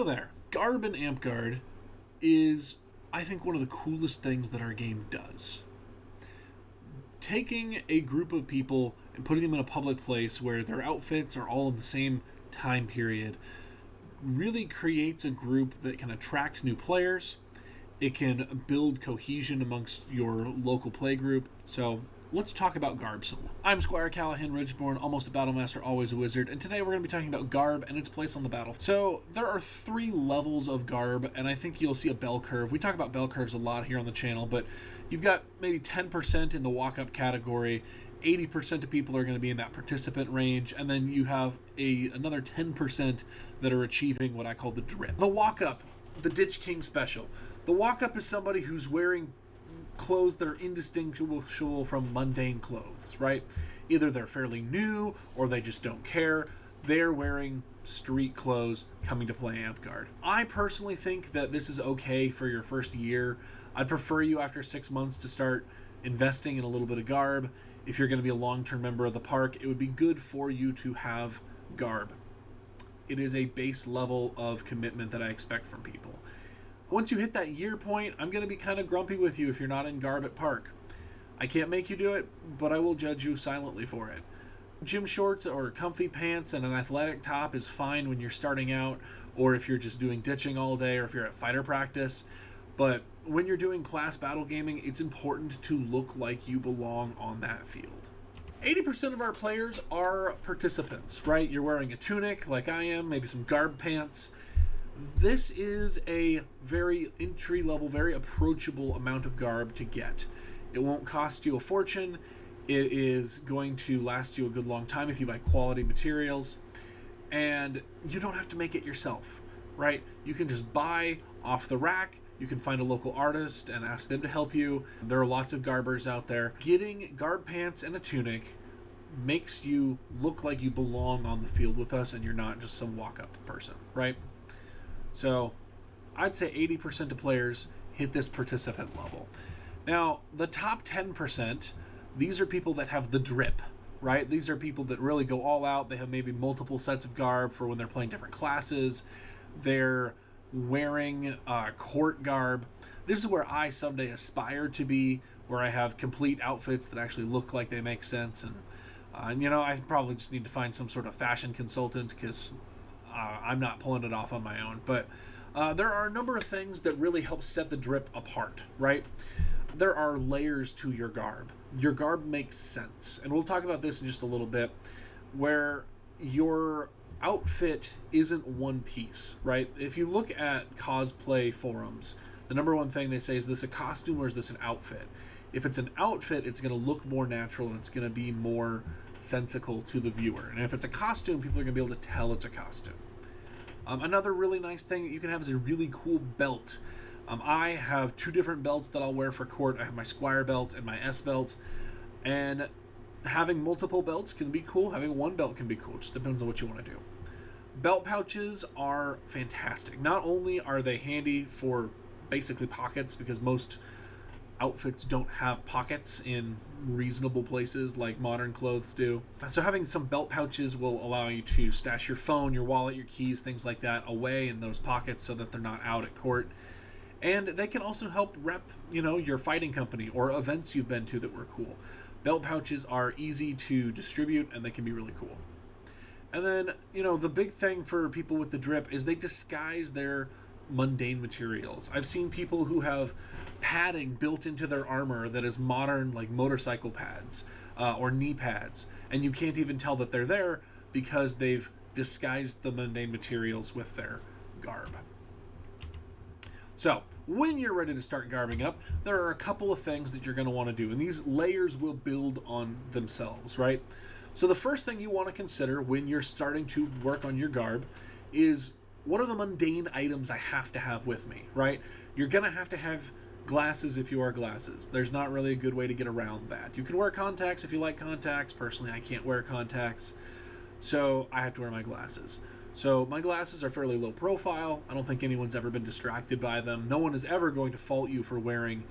So there, Garb and Amtgard is, I think, one of the coolest things that our game does. Taking a group of people and putting them in a public place where their outfits are all in the same time period really creates a group that can attract new players. It can build cohesion amongst your local play group. So let's talk about Garb. I'm Squire Callahan Ridgeborn, almost a Battlemaster, always a wizard, and today we're going to be talking about Garb and its place on the battlefield. So there are 3 levels of Garb, and I think you'll see a bell curve. We talk about bell curves a lot here on the channel, but you've got maybe 10% in the walk-up category, 80% of people are going to be in that participant range, and then you have another 10% that are achieving what I call the drip. The walk-up, the Ditch King special. The walk-up is somebody who's wearing clothes that are indistinguishable from mundane clothes, right? Either they're fairly new or they just don't care. They're wearing street clothes coming to play Amtgard. I personally think that this is okay for your first year. I'd prefer you after 6 months to start investing in a little bit of Garb. If you're going to be a long-term member of the park, it would be good for you to have Garb. It is a base level of commitment that I expect from people. Once you hit that year point, I'm going to be kind of grumpy with you if you're not in Garb at park. I can't make you do it, but I will judge you silently for it. Gym shorts or comfy pants and an athletic top is fine when you're starting out, or if you're just doing ditching all day, or if you're at fighter practice. But when you're doing class battle gaming, it's important to look like you belong on that field. 80% of our players are participants, right? You're wearing a tunic like I am, maybe some Garb pants. This is a very entry-level, very approachable amount of Garb to get. It won't cost you a fortune. It is going to last you a good long time if you buy quality materials. And you don't have to make it yourself, right? You can just buy off the rack. You can find a local artist and ask them to help you. There are lots of Garbers out there. Getting Garb pants and a tunic makes you look like you belong on the field with us and you're not just some walk-up person, right? So I'd say 80% of players hit this participant level. Now, the top 10%, these are people that have the drip, right? These are people that really go all out. They have maybe multiple sets of Garb for when they're playing different classes. They're wearing court Garb. This is where I someday aspire to be, where I have complete outfits that actually look like they make sense. And I probably just need to find some sort of fashion consultant because I'm not pulling it off on my own. But there are a number of things that really help set the drip apart, right? There are layers to your Garb. Your Garb makes sense. And we'll talk about this in just a little bit, where your outfit isn't one piece, right? If you look at cosplay forums, the number one thing they say is this a costume or is this an outfit? If it's an outfit, it's going to look more natural and it's going to be more sensical to the viewer. And if it's a costume, people are going to be able to tell it's a costume. Another really nice thing that you can have is a really cool belt. I have 2 different belts that I'll wear for court. I have my Squire belt and my S belt. And having multiple belts can be cool. Having one belt can be cool. It just depends on what you want to do. Belt pouches are fantastic. Not only are they handy for basically pockets, because most outfits don't have pockets in reasonable places like modern clothes do. So having some belt pouches will allow you to stash your phone, your wallet, your keys, things like that away in those pockets so that they're not out at court. And they can also help rep, your fighting company or events you've been to that were cool. Belt pouches are easy to distribute and they can be really cool. And then, the big thing for people with the drip is they disguise their mundane materials. I've seen people who have padding built into their armor that is modern, like motorcycle pads or knee pads, and you can't even tell that they're there because they've disguised the mundane materials with their Garb. So when you're ready to start garbing up, there are a couple of things that you're going to want to do, and these layers will build on themselves, right? So the first thing you want to consider when you're starting to work on your Garb is, what are the mundane items I have to have with me, right? You're going to have glasses if you wear glasses. There's not really a good way to get around that. You can wear contacts if you like contacts. Personally, I can't wear contacts, so I have to wear my glasses. So my glasses are fairly low profile. I don't think anyone's ever been distracted by them. No one is ever going to fault you for wearing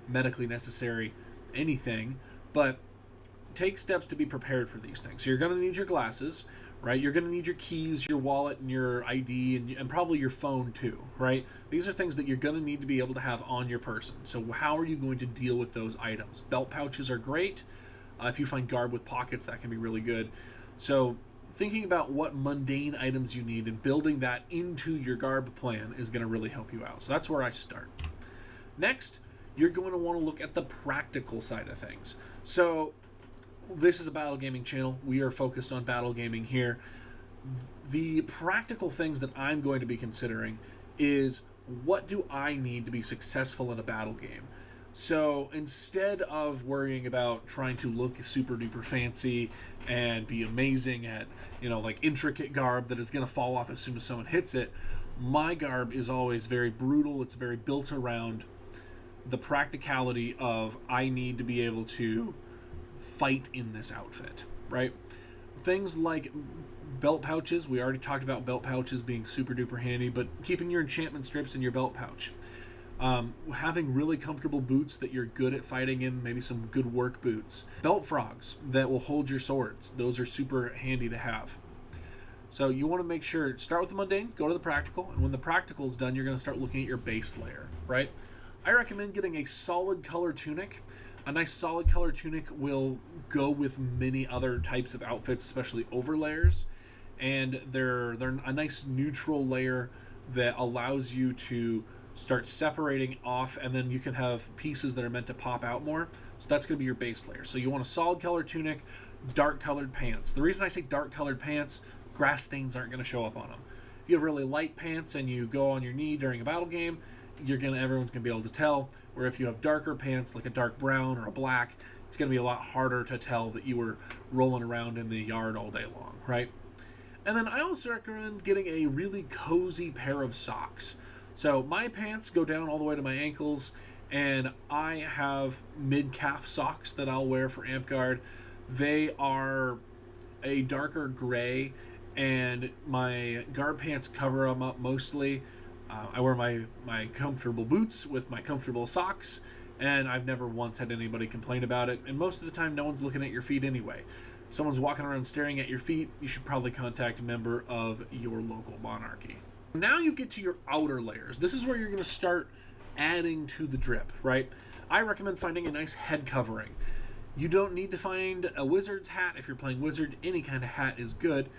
medically necessary anything, but take steps to be prepared for these things. So you're going to need your glasses, right? You're going to need your keys, your wallet, and your ID, and probably your phone too, right? These are things that you're going to need to be able to have on your person. So how are you going to deal with those items? Belt pouches are great. If you find garb with pockets, that can be really good. So thinking about what mundane items you need and building that into your garb plan is going to really help you out. So that's where I start. Next, you're going to want to look at the practical side of things. So this is a battle gaming channel. We are focused on battle gaming here. The practical things that I'm going to be considering is, what do I need to be successful in a battle game? So instead of worrying about trying to look super duper fancy and be amazing at, like intricate garb that is going to fall off as soon as someone hits it, my garb is always very brutal. It's very built around the practicality of, I need to be able to fight in this outfit, right? Things like belt pouches. We already talked about belt pouches being super duper handy, but keeping your enchantment strips in your belt pouch. Having really comfortable boots that you're good at fighting in, maybe some good work boots. Belt frogs that will hold your swords. Those are super handy to have. So you want to make sure, start with the mundane, go to the practical, and when the practical is done, you're going to start looking at your base layer, right? I recommend getting a solid color tunic. A nice solid color tunic will go with many other types of outfits, especially over layers, and they're a nice neutral layer that allows you to start separating off, and then you can have pieces that are meant to pop out more. So that's going to be your base layer. So you want a solid color tunic, dark colored pants. The reason I say dark colored pants, grass stains aren't going to show up on them. If you have really light pants and you go on your knee during a battle game, everyone's gonna be able to tell. Where if you have darker pants, like a dark brown or a black, it's gonna be a lot harder to tell that you were rolling around in the yard all day long, right? And then I also recommend getting a really cozy pair of socks. So my pants go down all the way to my ankles, and I have mid-calf socks that I'll wear for Amtgard. They are a darker gray, and my garb pants cover them up mostly. I wear my comfortable boots with my comfortable socks, and I've never once had anybody complain about it. And most of the time, no one's looking at your feet anyway. If someone's walking around staring at your feet, you should probably contact a member of your local monarchy. Now you get to your outer layers. This is where you're going to start adding to the drip, right? I recommend finding a nice head covering. You don't need to find a wizard's hat. If you're playing wizard, any kind of hat is good.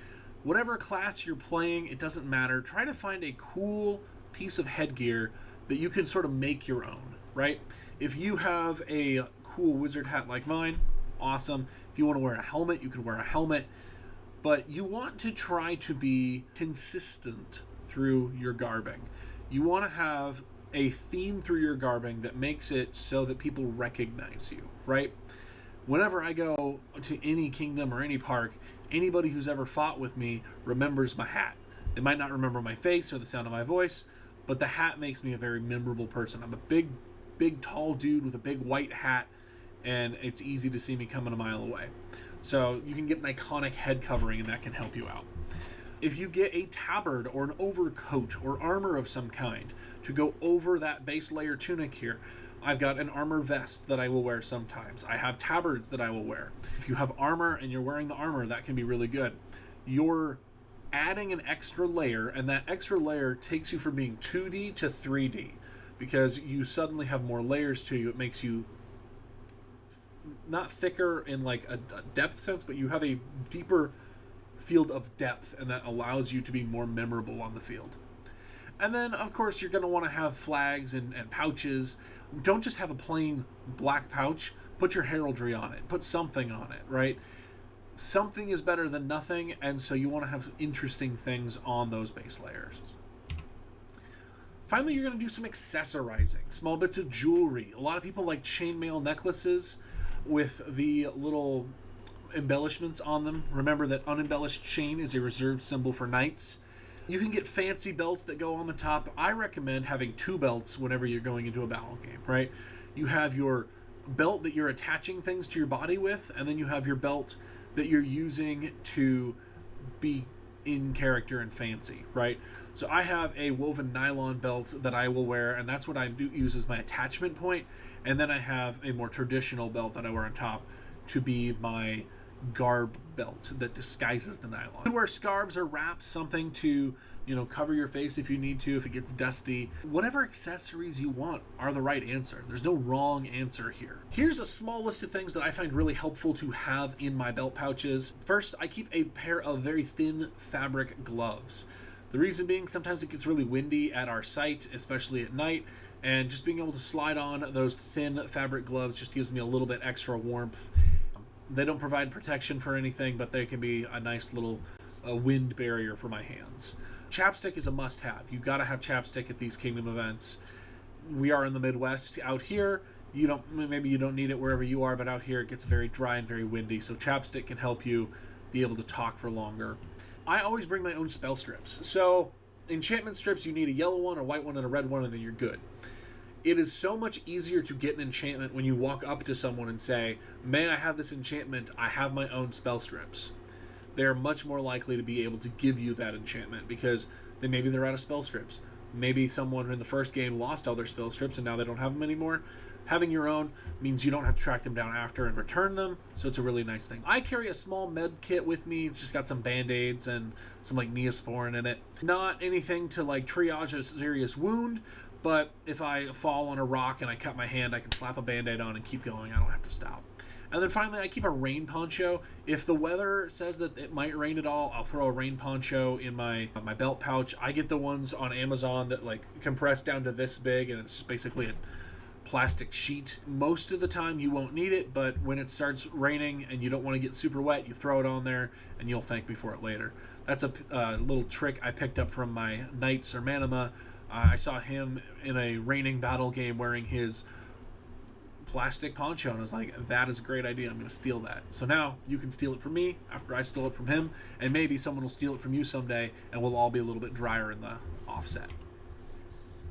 Whatever class you're playing, it doesn't matter. Try to find a cool piece of headgear that you can sort of make your own, right? If you have a cool wizard hat like mine, awesome. If you want to wear a helmet, you can wear a helmet. But you want to try to be consistent through your garbing. You want to have a theme through your garbing that makes it so that people recognize you, right? Whenever I go to any kingdom or any park, anybody who's ever fought with me remembers my hat. They might not remember my face or the sound of my voice, but the hat makes me a very memorable person. I'm a big, tall dude with a big white hat, and it's easy to see me coming a mile away. So you can get an iconic head covering, and that can help you out. If you get a tabard or an overcoat or armor of some kind to go over that base layer tunic here, I've got an armor vest that I will wear sometimes. I have tabards that I will wear. If you have armor and you're wearing the armor, that can be really good. You're adding an extra layer, and that extra layer takes you from being 2D to 3D because you suddenly have more layers to you. It makes you not thicker in like a depth sense, but you have a deeper field of depth, and that allows you to be more memorable on the field. And then, of course, you're going to want to have flags and pouches. Don't just have a plain black pouch. Put your heraldry on it. Put something on it, right? Something is better than nothing, and so you want to have interesting things on those base layers. Finally, you're going to do some accessorizing. Small bits of jewelry. A lot of people like chainmail necklaces with the little embellishments on them. Remember that unembellished chain is a reserved symbol for knights. You can get fancy belts that go on the top. I recommend having 2 belts whenever you're going into a battle game, right? You have your belt that you're attaching things to your body with, and then you have your belt that you're using to be in character and fancy, right? So I have a woven nylon belt that I will wear, and that's what I do use as my attachment point. And then I have a more traditional belt that I wear on top to be my garb belt that disguises the nylon. You can wear scarves or wraps, something to, cover your face if you need to, if it gets dusty. Whatever accessories you want are the right answer. There's no wrong answer here. Here's a small list of things that I find really helpful to have in my belt pouches. First, I keep a pair of very thin fabric gloves. The reason being, sometimes it gets really windy at our site, especially at night, and just being able to slide on those thin fabric gloves just gives me a little bit extra warmth. They don't provide protection for anything, but they can be a nice little wind barrier for my hands. Chapstick is a must-have. You've got to have chapstick at these Kingdom events. We are in the Midwest. Out here, maybe you don't need it wherever you are, but out here it gets very dry and very windy, so chapstick can help you be able to talk for longer. I always bring my own spell strips. So enchantment strips, you need a yellow one, a white one, and a red one, and then you're good. It is so much easier to get an enchantment when you walk up to someone and say, "May I have this enchantment? I have my own spell strips." They're much more likely to be able to give you that enchantment because maybe they're out of spell strips. Maybe someone in the first game lost all their spell strips and now they don't have them anymore. Having your own means you don't have to track them down after and return them, so it's a really nice thing. I carry a small med kit with me. It's just got some band-aids and some Neosporin in it. Not anything to triage a serious wound, but if I fall on a rock and I cut my hand, I can slap a band-aid on and keep going. I don't have to stop. And then finally, I keep a rain poncho. If the weather says that it might rain at all, I'll throw a rain poncho in my belt pouch. I get the ones on Amazon that compress down to this big, and it's just basically a plastic sheet. Most of the time you won't need it, but when it starts raining and you don't want to get super wet, you throw it on there and you'll thank me for it later. That's a little trick I picked up from my knight Sir Manama. I saw him in a raining battle game wearing his plastic poncho, and I was like, that is a great idea. I'm going to steal that. So now you can steal it from me after I stole it from him, and maybe someone will steal it from you someday, and we'll all be a little bit drier in the offset.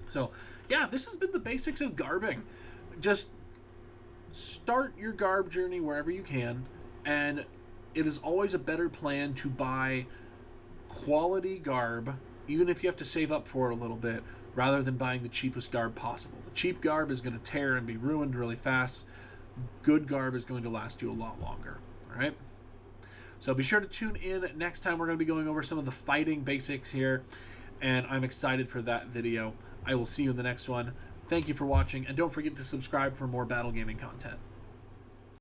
So yeah, this has been the basics of garbing. Just start your garb journey wherever you can, and it is always a better plan to buy quality garb, even if you have to save up for it a little bit, rather than buying the cheapest garb possible. The cheap garb is going to tear and be ruined really fast. Good garb is going to last you a lot longer. All right? So be sure to tune in next time. We're going to be going over some of the fighting basics here, and I'm excited for that video. I will see you in the next one. Thank you for watching, and don't forget to subscribe for more battle gaming content.